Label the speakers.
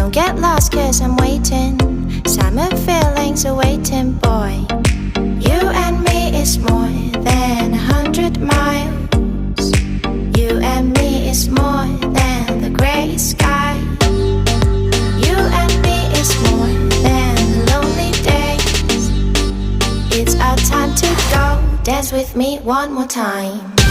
Speaker 1: Don't get lost cause I'm waiting. Summer feelings are waiting, boy. You and me is more than 100 miles. You and me is more than the gray sky. You and me is more than lonely days. It's our time to go. Dance with me one more time.